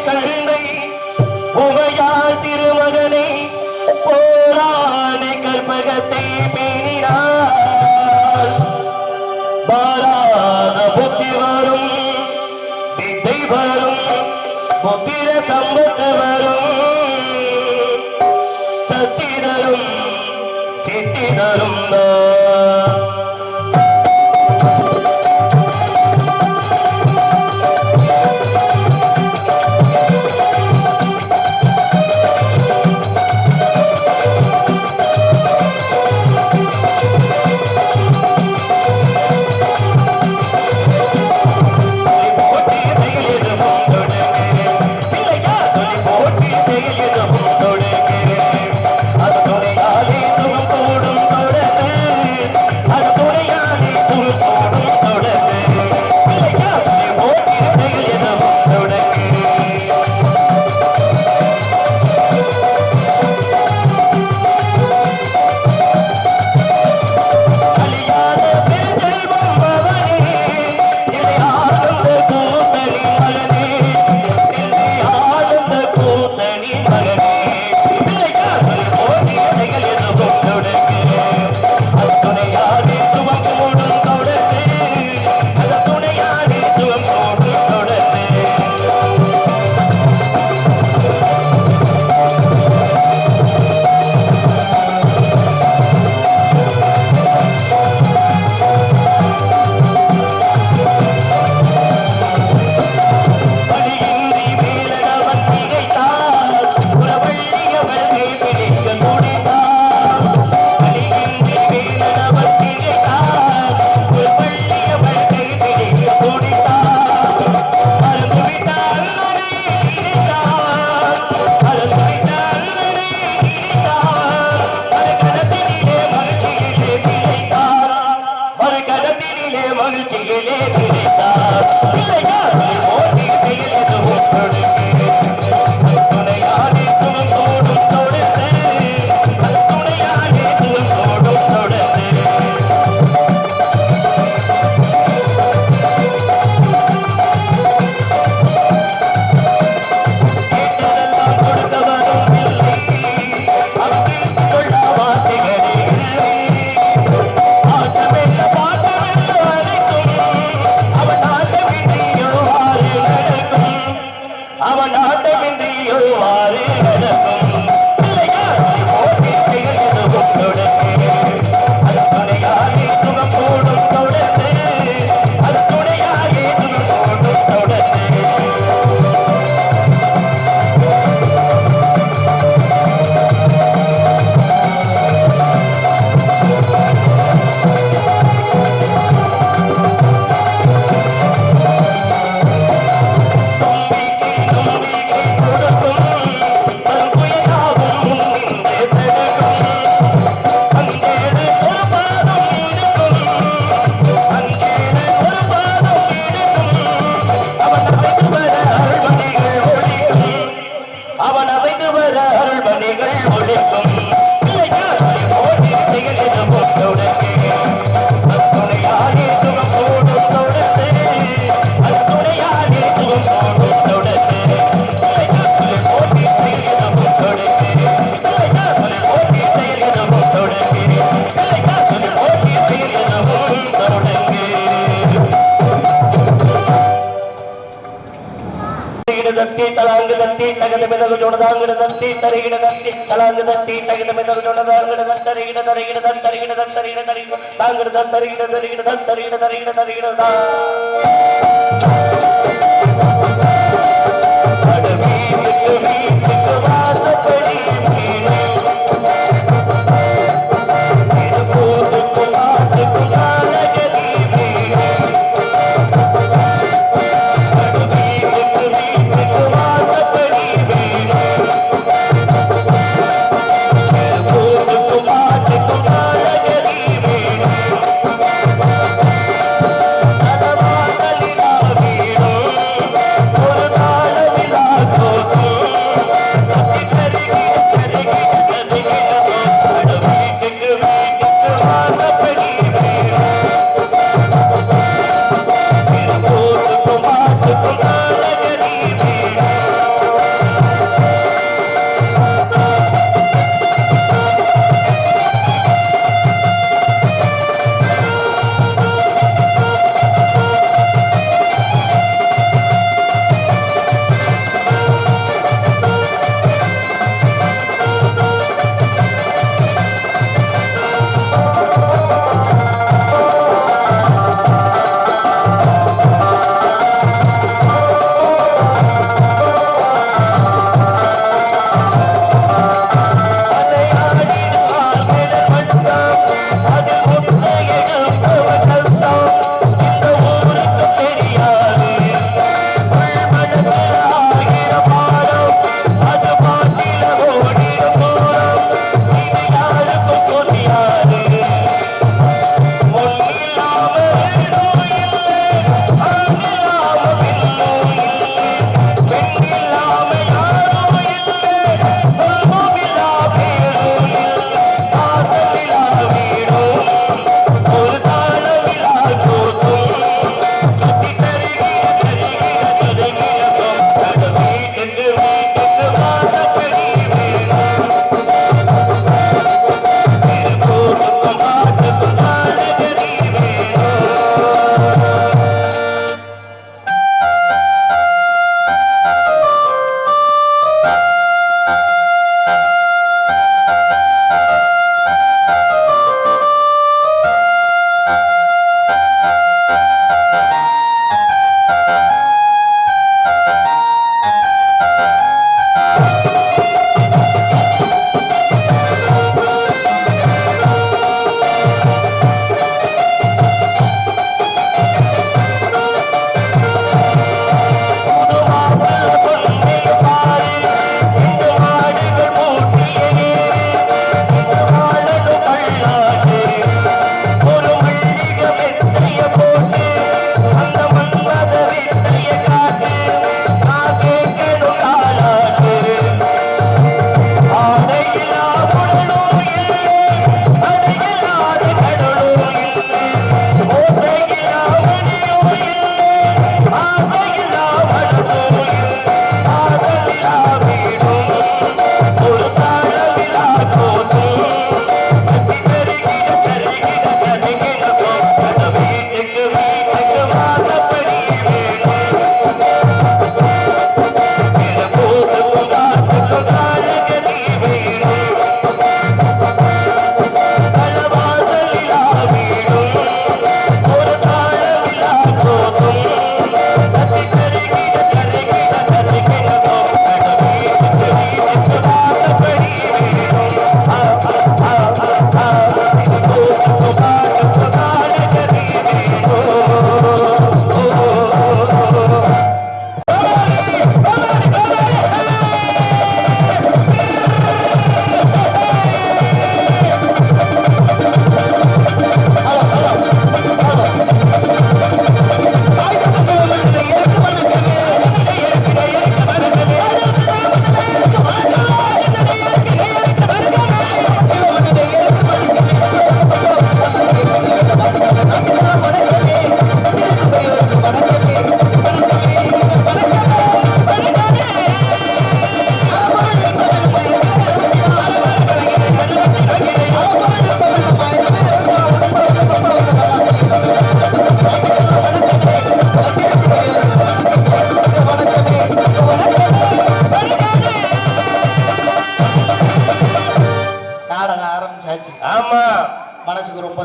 கருணை உமையால் திருமகனை போரானை கற்பகத்தை பேணினார். பாராத புத்தி வரும் வித்தை வரும் புத்திர சம்பத்து வரும் சத்திதரும் சித்திதரும்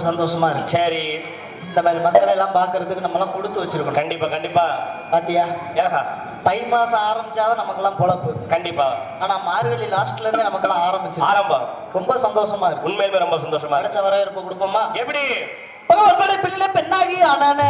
சந்தோஷமா இருக்கு. சரி, இந்த மாதிரி மக்களை எல்லாம் பாக்குறதுக்கு நம்ம எல்லாம் கொடுத்து வச்சிருக்கணும். கண்டிப்பா கண்டிப்பா. பாத்தியா, ஏஹா, தை மாசம் ஆரம்பிச்சாதான் நமக்கெல்லாம் பொழப்பு. கண்டிப்பா. ஆனா மார்கழி லாஸ்ட்ல இருந்தே நமக்கெல்லாம் ஆரம்பிச்சு ஆரம்பம். ரொம்ப சந்தோஷமா இருக்கு. உண்மையிலுமே ரொம்ப சந்தோஷமா இருக்கு. அடுத்த வரவேற்பு கொடுப்போமா? எப்படி பகவத்பாடி பிள்ளை பெண்ணாகி ஆனானே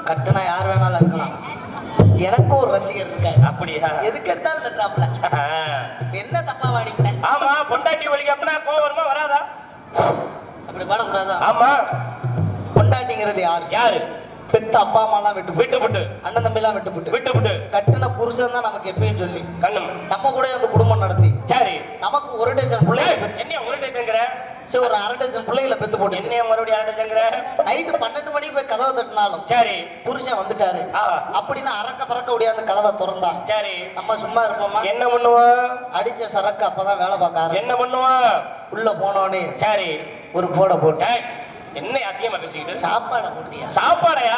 கட்டணா யார் வேணாலும் இருக்கலாம். எனக்கும் ஒரு ரசிகர் இருக்காரு. அப்படியா? எதுக்கு எடுத்தாலும் தட்டுறாப்ல. என்ன தப்பா வாடிக்கிட்டேன்? ஆமா, பொண்டாட்டி ஒழிக்க அப்படின்னா கோவம் வருமா வராதா? அப்படி பாடக்கூடாதா? ஆமா. பொண்டாட்டிங்கிறது யாரு? யாரு? பெத்த அப்பா அம்மா எல்லாம் விட்டு அண்ணன் தம்பி எல்லாம் விட்டு கட்டின புருஷன் தான் நமக்கு எப்பயும் சொல்லி கண்ணும் நம்ம கூட அந்த குடும்பம் நடத்தி சரி நமக்கு ஒரு டஜன் பிள்ளைங்க என்ன ஒரு டஜன்ங்கற சரி ஒரு அரை டஜன் பிள்ளைகளை பெத்து போட்டு என்ன மறுபடியும் அரை டஜன்ங்கற நைட்டு 12 மணிக்கு போய் கதவை தட்டினாலும் சரி புருஷன் வந்துட்டாரு அப்படின்னு அரக்க பறக்க முடியாத கதவை திறந்தா சரி நம்ம சும்மா இருப்போமா? என்ன பண்ணுவோம்? அடிச்ச சரக்கு அப்பதான் வேலை பார்க்க என்ன பண்ணுவோம்? உள்ள போனோடனே சரி ஒரு போட போட்டு என்ன அசிங்கமா பேசிக்கிட்டு சாப்பாடை போட்டியா? சாப்பாடையா?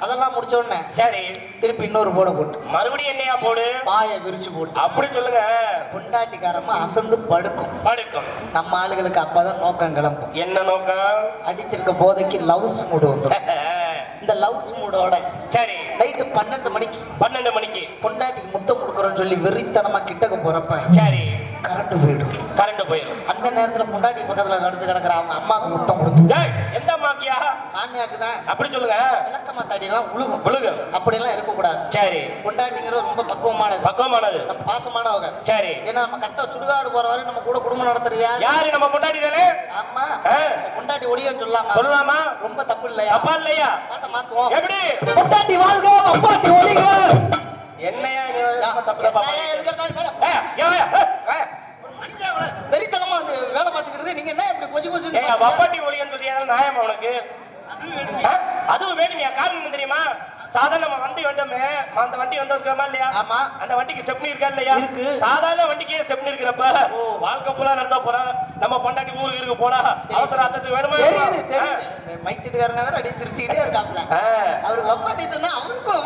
அதெல்லாம் முடிச்ச உடனே சரி திருப்பி இன்னொரு போட போட்டு மறுபடியும் என்னையா போடு? பாய விரிச்சு போட்டு அப்படி சொல்லுங்க. பொண்டாட்டிக்காரமா அசந்து படுக்கும். நம்ம ஆளுகளுக்கு அப்பதான் நோக்கம் கிளம்பும். என்ன நோக்கம்? அடிச்சிருக்க போதைக்கு லவ்ஸ் மூடு வந்துடும். இந்த லவ்ஸ் மூடோட சரி நைட்டு 12 மணிக்கு பொண்டாட்டிக்கு முத்தம் கொடுக்குறோன்னு சொல்லி வெறித்தனமா கிட்டக்க போறப்ப சரி கரண்ட் போயிடும். அந்த நேரத்துல பொண்டாட்டி பக்கத்துல நடந்து கிடக்குற அவங்க அம்மாவுக்கு முத்தம் கொடுத்து எந்த அம்மாக்கியா? மாமியாக்கு தான். அப்படி சொல்லுங்க. விளக்கமா தாடி எல்லாம் உழுகும் அப்படி எல்லாம் இருக்க கூடாது. சரி பொண்டாட்டிங்கிறது ரொம்ப பக்குவமானது பாசமானவங்க. சரி ஏன்னா நம்ம கட்ட சுடுகாடு போற வரை நம்ம கூட குடும்பம் நடத்துறது யாரு? நம்ம பொண்டாட்டி தானே. ஆமா பொண்டாட்டி ஒளியன்னு சொல்லலாமா? ரொம்ப தப்பு இல்லையா? தப்பா இல்லையா? மாத்துவோம். எப்படி? பொண்டாட்டி வாழ்க பொண்டாட்டி ஒளிக. என்னையா தப்பு தப்பா வெறித்தனமா வந்து வேலை பார்த்துக்கிட்டு நீங்க என்ன இப்படி கொஞ்சம் வப்பாட்டி ஒளியன்னு சொல்லியா நியாயமா உனக்கு? அதுவும் வேணுமையா? காரணம் தெரியுமா? சாதாரண வண்டி வந்தோமே, அந்த வண்டி வந்திருக்கோமா இல்லையா? ஆமா. அந்த வண்டிக்கு ஸ்டெப்னி இருக்கா இல்லையா? இருக்கு. சாதாரண வண்டிக்கே ஸ்டெப்னி இருக்கிறப்ப வாழ்க்கை பூரா நடத்த போறா. நம்ம பொண்டாட்டி ஊருக்கு இருக்கு போனா அவசர அர்த்தத்துக்கு வேணுமா? மைச்சிட்டுக்காரங்க வேற அடி சிரிச்சுக்கிட்டே இருக்காப்ல. அவர் வப்பாட்டி சொன்னா அவருக்கும்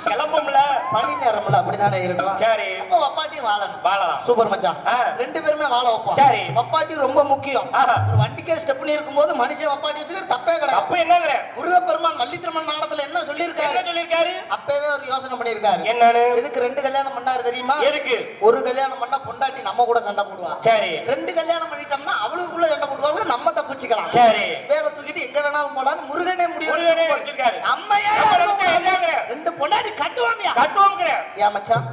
கிளம்பும்ல பணி நேரம்ல அப்படிதானே இருக்கும். சரி அப்ப வப்பாட்டி வாழலாம். சூப்பர் மச்சான். ரெண்டு பேருமே வாழ வைப்போம். சரி வப்பாட்டி ரொம்ப முக்கியம். ஒரு வண்டிக்கே ஸ்டெப்னி இருக்கும்போது மனுஷன் வப்பாட்டி வச்சுக்கிட்டு தப்பே கிடையாது. அப்ப என்னங்கற முருகப்பெருமான் வள்ளித்திருமன் நாடகத்துல என்ன சொல்லிருக்காரு? அப்பவே ஒரு யோசனை பண்ணிருக்காரு. என்னன்னு? இதுக்கு 2 கல்யாணம் பண்ணாரு தெரியுமா? எதுக்கு? ஒரு கல்யாணம் பண்ணா பொண்டாட்டி நம்ம கூட சண்டை போடுவா. சரி 2 கல்யாணம் பண்ணிட்டோம்னா அவளுக்குள்ள சண்டை போடுவாங்க, நம்ம தப்பிச்சுக்கலாம். சரி வேலை தூக்கிட்டு எங்க வேணாலும் போலான்னு முருகனே முடிவு பண்ணிருக்காரு. அம்மையா 2 பொண்டாட்டி கட்டுவோம்ங்கற. ஏன் மச்சான்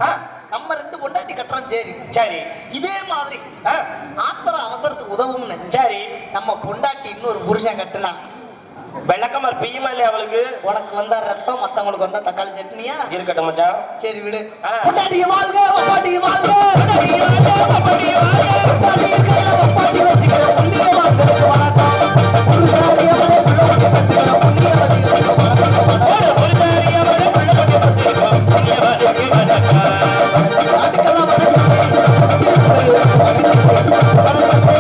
நம்ம 2 பொண்டாட்டி கட்டுறோம். சரி சரி இதே மாதிரி ஆத்திர அவசரத்துக்கு உதவும்னு சரி நம்ம பொண்டாட்டி இன்னொரு புருஷன் கட்டுனா வெள்ளக்கமர் பியுமா இல்லையா அவளுக்கு? உனக்கு வந்தா ரத்தம், மத்தவங்களுக்கு வந்தா தக்காளி சட்னியா? இருக்கட்டும் மச்சான். சரி விடு. பொண்டாட்டி வாழ்க வப்பாட்டி வாழ்க. வணக்கம்.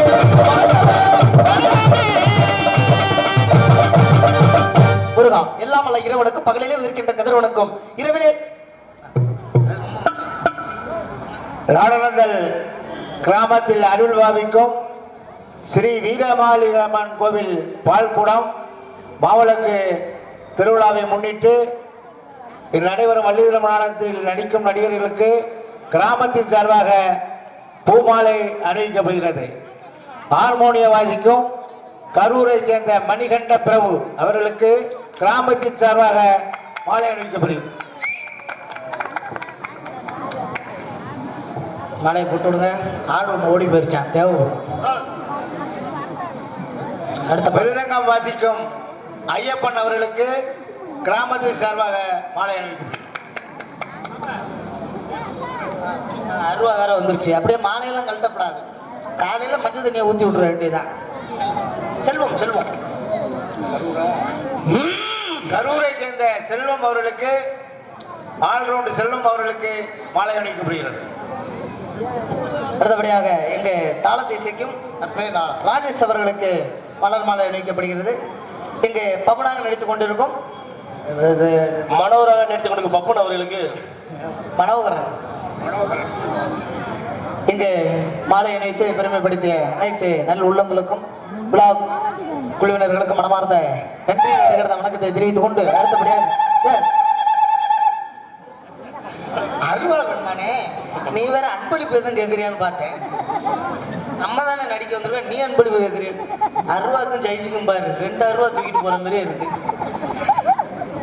பகலிலே இருக்கின்ற கதிரவனுக்கும் இரவிலே நாடனந்தல் கிராமத்தில் அருள் பாவிக்கும் ஸ்ரீ வீரமாளிகம்மன் கோவில் பால்குடம் மாவிளக்கு திருவிழாவை முன்னிட்டு நடைபெறும் வள்ளிதிரம் நாடகத்தில் நடிக்கும் நடிகர்களுக்கு கிராமத்தின் சார்பாக பூமாலை அணிவிக்கப்படுகிறது. ஹார்மோனிய வாசிக்கும் கரூரை சேர்ந்த மணிகண்ட பிரபு அவர்களுக்கு கிராமத்தின் சார்பாக மாலை அணிவிக்கப்படுகிறது. மாலையை போட்டு விடுங்க. ஆடு ஒன்று ஓடி போயிருச்சான் தேவைப்படும். அடுத்த மிருதங்கம் வாசிக்கும் ஐயப்பன் அவர்களுக்கு கிராமத்தின் சார்பாக மாலை அணிவிக்கப்படுகிறது. அருவா வேற வந்துருச்சு. அப்படியே மாலையெல்லாம் கழட்டப்படாது. காலையில மஞ்சள் தண்ணியை ஊற்றி விட்டுற வேண்டியதான். செல்வம் செல்வம் கரூரை சேர்ந்த செல்வம் அவர்களுக்கு ஆல்ரவுண்ட் செல்வம் அவர்களுக்கு மாலை அணிவிக்கப்படுகிறது. அடுத்தபடியாக எங்க தாளத்தை இசைக்கும் ராஜேஷ் அவர்களுக்கு மலர் மாலை அணிவிக்கப்படுகிறது. இங்கு பப்புனாக நடித்துக் கொண்டிருக்கும் மனோகராக நடித்துக் கொண்டிருக்கும் பப்புன் அவர்களுக்கு மனோகரன் இங்கு மாலை அணிவித்து பெருமைப்படுத்திய அனைத்து நல்ல உள்ளங்களுக்கும் விழா குழுவினர்களுக்கும் மனமார்ந்த நன்றி வணக்கத்தை தெரிவித்துக் கொண்டு அடுத்தபடியாக அருவா வேணானே நீ வேற அன்பளிப்பு எதுவும் கேட்குறியான்னு பார்த்தேன். நம்ம தானே நடிக்க வந்துருவேன், நீ அன்பளிப்பு கேட்குறீ. அருவாக்கும் ஜெயிச்சுக்கும் பாரு, 2 அருவா தூக்கிட்டு போற மாதிரியே இருக்கு.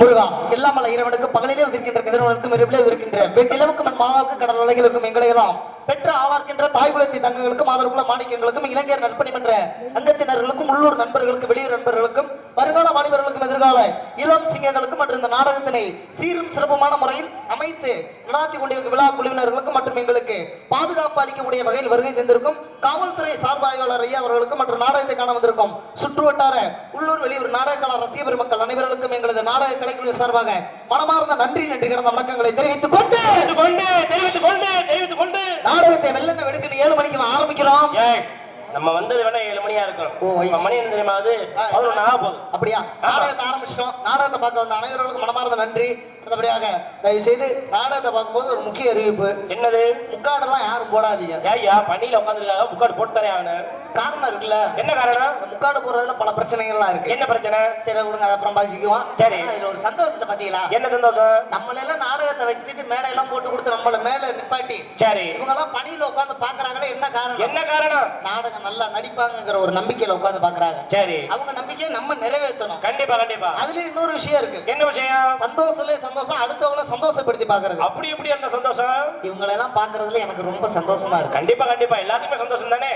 முருகா எல்லாமல்ல இறைவனுக்கு பகலிலே இருக்கின்ற கதிரவனுக்கும் இரவிலே இருக்கின்ற நிலவுக்கும் மாதாவுக்கு கடல் அலைகளுக்கும் எங்களையெல்லாம் பெற்ற ஆளார்க்கின்ற தாய்குலத்தை தங்கங்களுக்கும் ஆதரவுள்ள மாணிக்கங்களுக்கும் இளைஞர் நற்பணி என்ற அங்கத்தினர்களுக்கும் உள்ளூர் நண்பர்களுக்கும் வெளியூர் நண்பர்களுக்கும் வருங்கால வாலிபர்களுக்கும் எதிர்கால இளம் சிங்கங்களுக்கும் மற்றும் இந்த நாடகத்தினை சீரும் சிறப்புமான முறையில் அமைத்து நடாத்தி கொண்டிருக்கும் விழா குழுவினர்களுக்கும் மற்றும் எங்களுக்கு பாதுகாப்பு அளிக்கக்கூடிய வகையில் வருகை தந்திருக்கும் காவல்துறை சார்பாய்வாளர் ஐயா அவர்களுக்கும் மற்றும் நாடகத்தை காண வந்திருக்கும் சுற்று வட்டார உள்ளூர் வெளியூர் நாடகக்கலா ரசிக பெருமக்கள் அனைவர்களுக்கும் எங்களது நாடக கலைக்குழு சார்பாக மனமார்ந்த நன்றி கிடந்த வணக்கங்களை தெரிவித்துக் கொண்டு நாடகத்தை வெள்ளன வெடுக்கு 7 மணிக்கு ஆரம்பிக்கிறோம். நம்ம வந்தது வேணா 7 மணியா இருக்கும். மணி என்ன தெரியுமா? அது 11 ஆக போகுது. அப்படியா? நாடகத்தை ஆரம்பிச்சிட்டோம். நாடகத்தை பார்க்க வந்த அனைவர்களுக்கும் மனமார்ந்த நன்றி. அடுத்தபடியாக தயவு செய்து நாடகத்தை பார்க்கும்போது ஒரு முக்கிய அறிவிப்பு. என்னது? முக்காடெல்லாம் யாரும் போடாதீங்க. ஐயா பணியில உட்காந்துருக்காங்க, முக்காடு போட்டு தானே ஆகணும். காரணம் இருக்குல்ல. என்ன காரணம்? முக்காடு போடுறதுல பல பிரச்சனைகள்லாம் இருக்கு. என்ன பிரச்சனை? சரி விடுங்க, அதை அப்புறம் பாசிக்குவோம். சரி, இதுல ஒரு சந்தோஷத்தை பாத்தீங்களா? என்ன சந்தோஷம்? நம்மளெல்லாம் நாடகத்தை வச்சுட்டு மேடை எல்லாம் போட்டு கொடுத்து நம்மள மேல நிப்பாட்டி சரி இவங்க எல்லாம் பணியில உட்காந்து பாக்குறாங்களே, என்ன காரணம்? என்ன காரணம்? நாடகம் நல்லா நடிப்பாங்கிற ஒரு நம்பிக்கையில உட்காந்து பாக்குறாங்க. சரி, அவங்க நம்பிக்கையை நம்ம நிறைவேற்றணும். கண்டிப்பா கண்டிப்பா. அதுல இன்னொரு விஷயம் இருக்கு. என்ன விஷயம்? சந்தோஷம் அடுத்தவங்கள சந்தோஷப்படுத்தி பாக்குறது. அப்படி எப்படி அந்த சந்தோஷம்? இவங்களை எல்லாம் பாக்குறதுல எனக்கு ரொம்ப சந்தோஷமா இருக்கு. கண்டிப்பா கண்டிப்பா, எல்லாத்துக்குமே சந்தோஷம் தானே.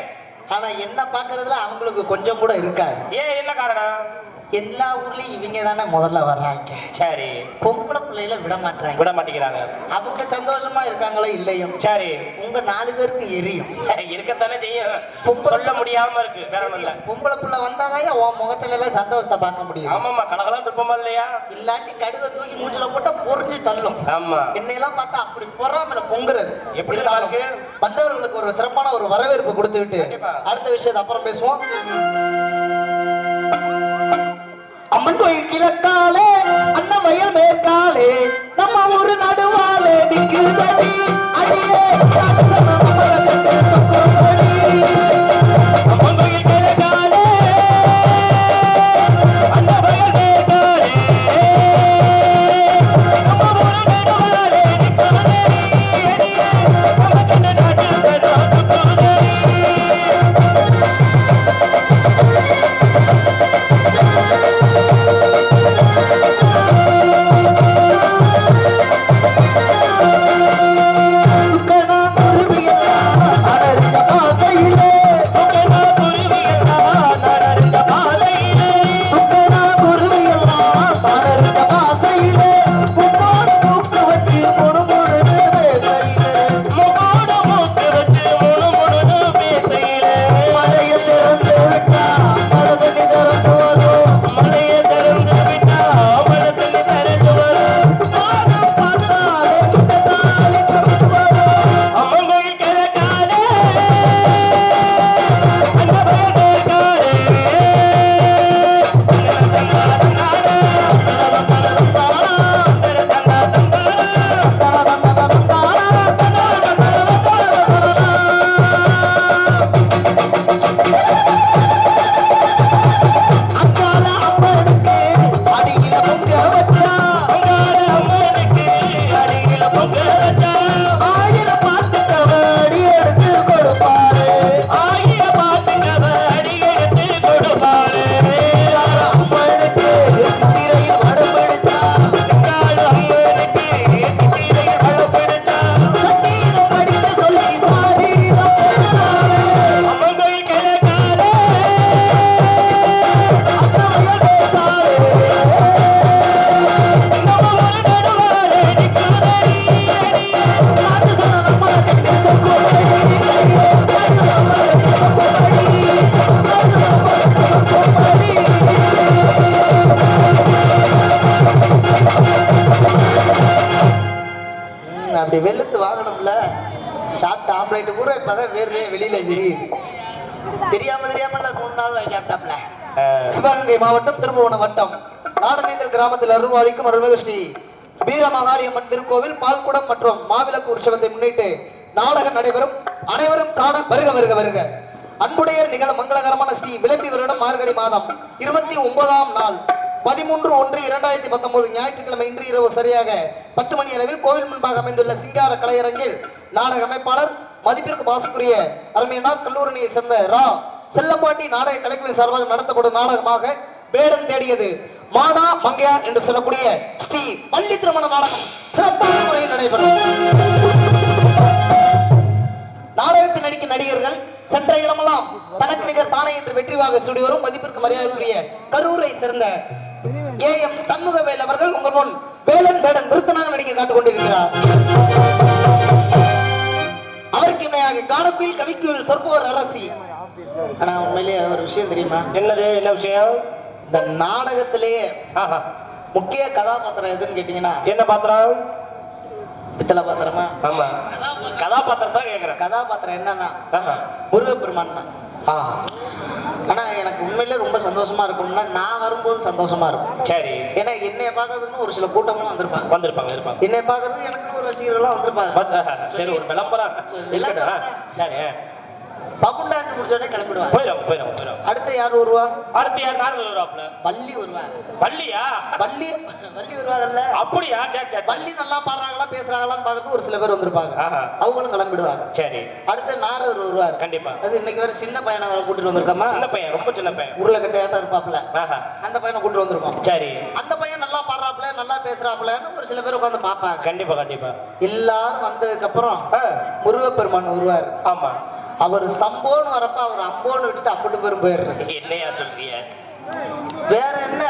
ஆனா என்ன பாக்குறதுல அவங்களுக்கு கொஞ்சம் கூட இருக்காது. ஏன், என்ன காரணம்? எல்லா ஊர்லயும் இவங்க தானே முதல்ல வர்றாங்க. சரி, பொம்பளை பிள்ளையில விட மாட்டேங்கிறாங்க. அவங்க சந்தோஷமா இருக்காங்களோ இல்லையோ, சரி உங்க 4 பேருக்கு எரியும். இருக்கத்தானே செய்யும், சொல்ல முடியாம இருக்கு. வேற ஒண்ணும் இல்ல. பொம்பளை பிள்ளை வந்தாதான் உன் முகத்துல எல்லாம் சந்தோஷத்தை பார்க்க முடியும். ஆமாமா, கலகலாம் இருப்போமா இல்லையா? இல்லாட்டி கடுவை தூக்கி மூஞ்சில போட்டா பொறிஞ்சு தள்ளும். ஆமா, என்னையெல்லாம் பார்த்தா அப்படி பொறாமல பொங்குறது. எப்படி இருக்கு? வந்தவர்களுக்கு ஒரு சிறப்பான ஒரு வரவேற்பு கொடுத்து விட்டு அடுத்த விஷயத்தை அப்புறம் பேசுவோம். அம்மன் கோயில் கிழக்காலே அன்னமயல் மேற்காலே நம்ம ஊரு நடுவாலே நிற்குதடி அடியே அம்மன் கோயில் கிழக்காலே அன்னமயல் மேற்காலே நம்ம ஊரு நடுவாலே நிற்குதடி அப்படி வெளுத்து வாங்கணும்ல. சாப்பிட்ட ஆம்லேட் பூரா இப்பதான் வேர்வே வெளியில தெரியுது. தெரியாம 3 நாள் சாப்பிட்டாப்ல. சிவகங்கை மாவட்டம் திரும்புவனம் வட்டம் நாடநேந்தல் கிராமத்தில் அருள்வாளிக்கும் அருள்மிகு ஸ்ரீ வீரமகாரியம்மன் திருக்கோவில் பால்குடம் மற்றும் மாவிளக்கு உற்சவத்தை முன்னிட்டு நாடகம் நடைபெறும். அனைவரும் காண வருக வருக வருக. அன்புடையர் நிகழ மங்களகரமான ஸ்ரீ விளம்பி வருடம் மார்கழி மாதம் 29ஆம் நாள் 13/1/2019 ஞாயிற்றுக்கிழமை இன்று இரவு சரியாக 10 மணி அளவில் கோவில் முன்பாக அமைந்துள்ள சிங்கார கலையரங்கில் நாடக அமைப்பாளர் மதிப்பிற்கு பாசுக்குரிய அருமையினார் கல்லூரியை சேர்ந்த ரா செல்லப்பாட்டி நாடக கலைக்குழு சார்பாக நடத்தப்படும் நாடகமாக வேடம் தேடியது மானா மங்கையா என்று சொல்லக்கூடிய ஸ்ரீ பள்ளி திருமண நாடகம் சிறப்பான முறையில் நடைபெறும். நாடகத்தில் நடிக்கும் நடிகர்கள் சென்ற இடமெல்லாம் தனக்கு நிகர் தானே என்று வெற்றிவாக சுடி வரும் மதிப்பிற்கு மரியாதைக்குரிய கரூரை சேர்ந்த AM சண்முகவேல் அவர்கள் உங்கள் முன் வேலன் வேடன் விருத்தனாக நடிக்க காத்துக் கொண்டிருக்கிறார். அவருக்கு இணையாக காணக்குயில் கவிக்குயில் சொற்போர் அரசி. ஆனா உண்மையிலேயே ஒரு விஷயம் தெரியுமா? என்னது? என்ன விஷயம்? இந்த நாடகத்திலேயே முக்கிய கதாபாத்திரம் எதுன்னு கேட்டீங்கன்னா என்ன பாத்திரம்? பித்தளை பாத்திரமா? ஆமா, கதாபாத்திரம் தான் கேக்குறேன். கதாபாத்திரம் என்னன்னா முருகப்பெருமான் தான். ஆனா எனக்கு உண்மையிலே ரொம்ப சந்தோஷமா இருக்கும்னா நான் வரும்போது சந்தோஷமா இருக்கும். சரி. ஏன்னா என்னைய பாக்குறதுன்னு ஒரு சில கூட்டமும் வந்திருப்பாங்க. என்னைய பாக்குறது எனக்கு ஒரு ரசிகர்கள்லாம் வந்திருப்பாங்க. சரி, ஒரு விளம்பரம். சரி, பகுண்டாண்டு முடிச்சோடனே கிளம்பிடுவாங்க. போயிடும். அடுத்து யார் வருவா? அடுத்து யார்? நாரதர் வருவாப்ல. பள்ளி வருவாங்க. பள்ளியா? பள்ளி வருவாங்கல்ல. அப்படியா? சரி. பள்ளி நல்லா பாடுறாங்களா பேசுறாங்களான்னு பார்க்கறது ஒரு சில பேர் வந்திருப்பாங்க. அவங்களும் கிளம்பிடுவாங்க. சரி. அடுத்து நாரதர் வருவார். கண்டிப்பா. அது இன்னைக்கு வேற சின்ன பையனை வர கூட்டிட்டு வந்திருக்கோமா? சின்ன பையன், ரொம்ப சின்ன பையன், உருளைக்கட்டையாட்டா இருப்பாப்ல. அந்த பையனை கூட்டிட்டு வந்திருக்கோம். சரி. அந்த பையன் நல்லா பாடுறாப்ல நல்லா பேசுறாப்லன்னு ஒரு சில பேர் உட்காந்து பாப்பாங்க. கண்டிப்பா. எல்லாரும் வந்ததுக்கு அப்புறம் முருகப்பெருமான் வருவார். ஆமா. அவர் சம்போன்னு வரப்ப அவர் அம்போன்னு விட்டுட்டு அப்படி பெரும் போயிடுறது. என்னையா சொல்றீங்க? வேற என்ன?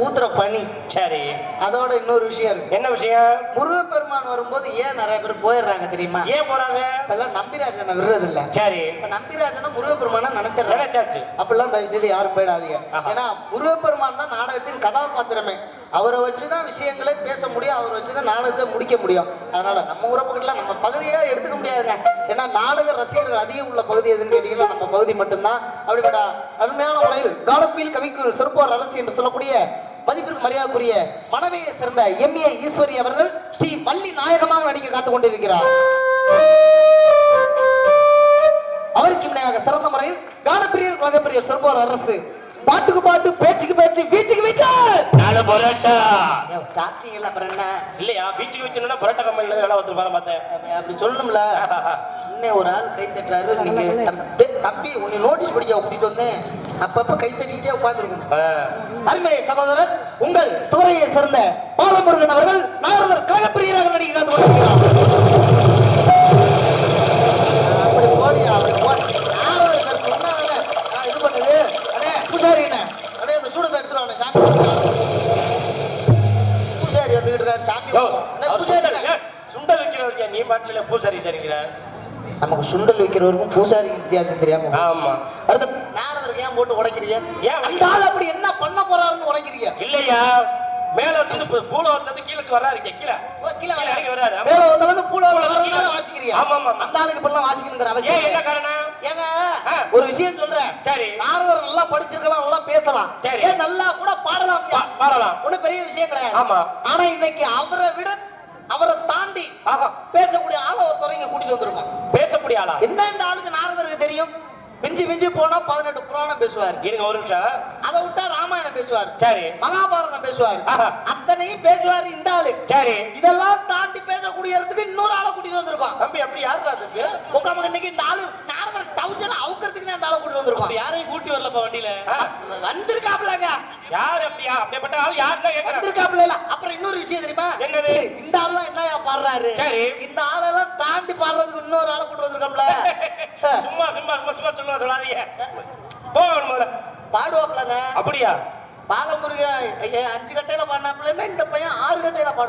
ஊத்துற பனி. சரி. அதோட இன்னொரு விஷயம் இருக்கு. என்ன விஷயம்? முருகப்பெருமான் வரும்போது ஏன் நிறைய பேர் போயிடுறாங்க தெரியுமா? ஏன் போறாங்க? இப்பெல்லாம் நம்பிராஜனை விடுறது இல்ல. சரி. இப்ப நம்பிராஜனை முருகப்பெருமான நினைச்சாச்சு. அப்படிலாம் தயவு செய்து யாரும் போயிடாதீங்க. ஏன்னா முருகப்பெருமான் தான் நாடகத்தின் கதாபாத்திரமே. அவரை வச்சுதான் விஷயங்களே பேச முடியும், அவரை வச்சுதான் நாடகத்தை முடிக்க முடியும். அதனால நம்ம ஊரை பக்கத்துல நம்ம பகுதியா எடுத்துக்க முடியாதுங்க. ஏன்னா நாடக ரசிகர்கள் அதிகம் உள்ள பகுதி எதுன்னு கேட்டீங்கன்னா நம்ம பகுதி மட்டும்தான். அப்படிப்பட்ட அருமையான முறையில் காடக்குயில் கவிக்குயில் சொற்போர் அரசு என்று சொல்லக்கூடிய மதிப்பிற்கு மரியாதைக்குரிய மனைவியை சேர்ந்த MA ஈஸ்வரி அவர்கள் ஸ்ரீ பள்ளி நாயகமாக நடிக்க காத்துக் கொண்டிருக்கிறார். அவருக்கு இணையாக சிறந்த முறையில் கானப்பிரியர் கழகப்பிரியர் சொற்போர் அரசு பாட்டுக்கு பாட்டு பேச்சுக்கு பேச்சு வீச்சுக்கு வீச்சு நாலு பரோட்டா சாப்பிட்டீங்களா? அப்புறம் என்ன இல்லையா? வீச்சுக்கு வீச்சுன்னா பரோட்டா கம்பெனில வேலை பார்த்து பாரு பார்த்தேன். அப்படி சொல்லணும்ல. இன்னும் ஒரு ஆள் கை தட்டுறாரு. நீங்க தம்பி உன்னை நோட்டீஸ் படிக்க கூட்டிட்டு வந்தேன். அப்பப்ப கை தட்டிக்கிட்டே உட்கார்ந்துருக்கணும். அருமை சகோதரர் உங்கள் துறையை சேர்ந்த பாலமுருகன் அவர்கள் நாரதர் கழகப்பிரியராக நடிக்க காத்து கொண்டிருக்கிறார். அப்படி போடியா நாரதர் பேருக்கு ஒன்னாதானே இது பண்ணுது. அடே பூசாரி என்ன அடே அந்த சூடத்தை எடுத்துருவாங்க சாமி. பூசாரி வந்துகிட்டு இருக்காரு சாமி. பூசாரி சுண்டல் வைக்கிறவருக்கு நீ பாட்டில பூசாரி சரிங்கிற. நமக்கு சுண்டல் வைக்கிறவருக்கும் பூசாரி வித்தியாசம் தெரியாம. ஆமா. அடுத்த நாரதருக்கு ஏன் போட்டு உடைக்கிறீங்க? ஏன் அந்த ஆள் அப்படி என்ன பண்ண போறாருன்னு உடைக்கிறீங்க? இல்லையா, மேல வந்து பூல வந்து கீழக்கு வராரு. கீழே இறங்கி வராரு. மேல வந்து பூல வரதுனால வாசிக்கிறீங்க. ஆமா. அந்த ஆளுக்கு இப்ப எல்லாம் வாசிக்கணுங்கிற அவசியம் என்ன காரணம்? ஏங்க ஒரு விஷயம் சொல்றேன். சரி. நாரதர் நல்லா படிச்சிருக்கலாம், நல்லா பேசலாம், ஏன் நல்லா கூட பாடலாம். ஒன்னும் பெரிய விஷயம் கிடையாது. ஆமா. ஆனா இன்னைக்கு அவரை விட அவரை தாண்டி பேசக்கூடிய ஆளை ஒருத்தர் இங்க கூட்டிட்டு வந்திருக்கோம். பேசக்கூடிய ஆளா? என்ன இந்த ஆளுக்கு நாரதருக்கு தெரியும்? மிஞ்சி போனா 18 புராணம் பேசுவார். இருங்க ஒரு நிமிஷம். அதை விட்டா ராமாயணம் பேசுவார். சரி. மகாபாரதம் பேசுவார். அத்தனையும் பேசுவார் இந்த ஆளு. சரி. இதெல்லாம் தாண்டி பேசக்கூடிய இடத்துக்கு இன்னொரு ஆளை கூட்டிட்டு வந்திருக்கோம். தம்பி அப்படி யாருக்கா தம்பி? உங்க இன்னைக்கு இந்த ஆளு நாரதர் டவுஜன் அவுக்கிறதுக்கு அந்த ஆளை கூட்டிட்டு வந்திருக்கோம். யாரையும் கூட்டி வரலப்பா வண்டியில. வந்திருக்காப்லங்க. யார் அப்படியா? அப்படிப்பட்ட ஆள் யாருன்னா வந்திருக்காப்ல. அப்புறம் இன்னொரு விஷயம் தெரியுமா? என்னது? இந்த ஆள்லாம் என்னயா பாடுறாரு? சரி. இந்த ஆளெல்லாம் தாண்டி பாடுறதுக்கு இன்னொரு ஆளை கூட்டிட்டு வந்திருக்காப்ல. சும்மா சொல்லாதீங்க. பாடுவாப்லங்க. அப்படியா? பாலமுருகன் 5 கட்டையில பாடினாப்ல, இந்த பையன் 6 கட்டையில பாடு.